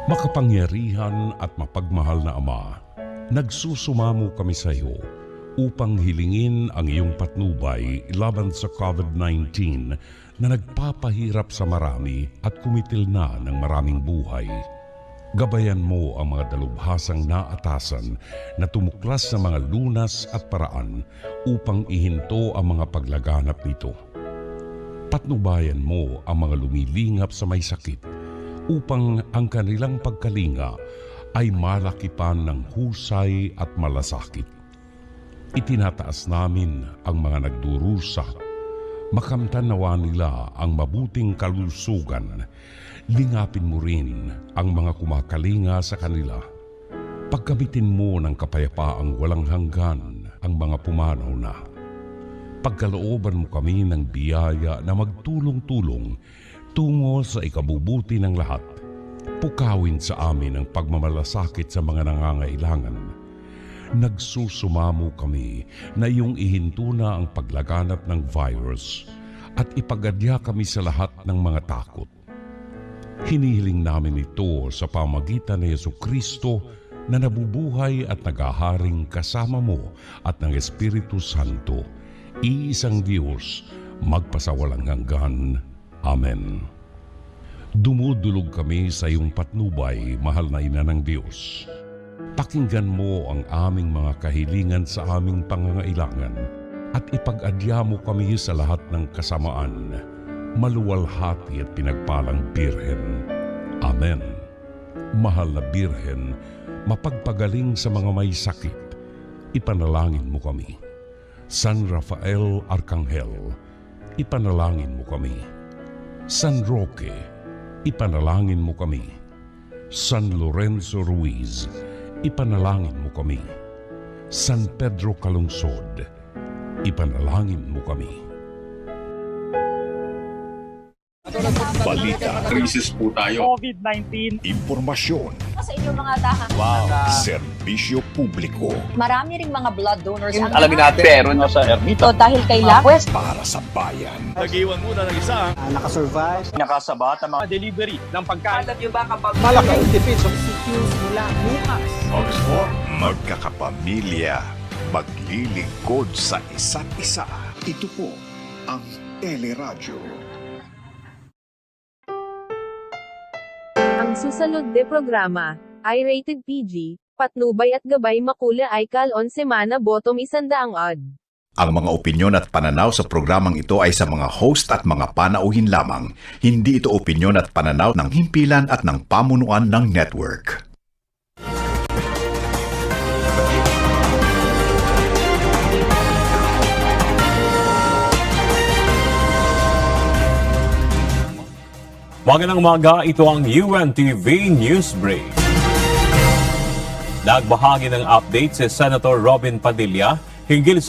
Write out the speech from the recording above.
Makapangyarihan at mapagmahal na Ama, nagsusumamo kami sa iyo upang hilingin ang iyong patnubay laban sa COVID-19 na nagpapahirap sa marami at kumitil na ng maraming buhay. Gabayan mo ang mga dalubhasang naatasan na tumuklas sa mga lunas at paraan upang ihinto ang mga paglaganap nito. Patnubayan mo ang mga lumilingap sa may sakit upang ang kanilang pagkalinga ay malakipan ng husay at malasakit. Itinataas namin ang mga nagdurusa. Makamtan nawa nila ang mabuting kalusugan. Lingapin mo rin ang mga kumakalinga sa kanila. Pagkamitin mo ng kapayapaang walang hanggan ang mga pumanaw na. Pagkalooban mo kami ng biyaya na magtulong-tulong tungo sa ikabubuti ng lahat. Pukawin sa amin ang pagmamalasakit sa mga nangangailangan. Nagsusumamo kami na iyong ihinto na ang paglaganap ng virus at ipagadya kami sa lahat ng mga takot. Hinihiling namin ito sa pamagitan ni Jesucristo na nabubuhay at naghaharing kasama mo at ng Espiritu Santo, iisang Diyos, magpasawalang hanggan. Amen. Dumudulog kami sa iyong patnubay, mahal na Ina ng Diyos. Pakinggan mo ang aming mga kahilingan sa aming pangangailangan at ipag-adya mo kami sa lahat ng kasamaan, maluwalhati at pinagpalang Birhen. Amen. Mahal na Birhen, mapagpagaling sa mga may sakit, ipanalangin mo kami. San Rafael Arcangel, ipanalangin mo kami. San Roque, ipanalangin mo kami. San Lorenzo Ruiz, ipanalangin mo kami. San Pedro Calungsod, ipanalangin mo kami. Balita, krisis po tayo. COVID-19. Impormasyon, Sa inyong mga tahanan. Wow. serbisyo publiko Marami ring mga blood donors ang Alamin natin, pero na sa Ermita. ito dahil kailangan para sa bayan. Nag-iwan muna ng isa. Nakasurvive. Nakasabat ang mga delivery ng pagkain. Alam nyo ba kapag malaking tipid sa mula bukas? Oxford, magkakapamilya, maglilingkod sa isa't isa. Ito po ang Teleradyo. Ang susunod de programa ay rated PG, patnubay at gabay makula ay kalon semana bottom 100 odd. Ang mga opinyon at pananaw sa programang ito ay sa mga host at mga panauhin lamang. Hindi ito opinyon at pananaw ng himpilan at ng pamunuan ng network. Magandang umaga, ito ang UNTV News Break. Nagbahagi ng update si Senator Robin Padilla hinggil sa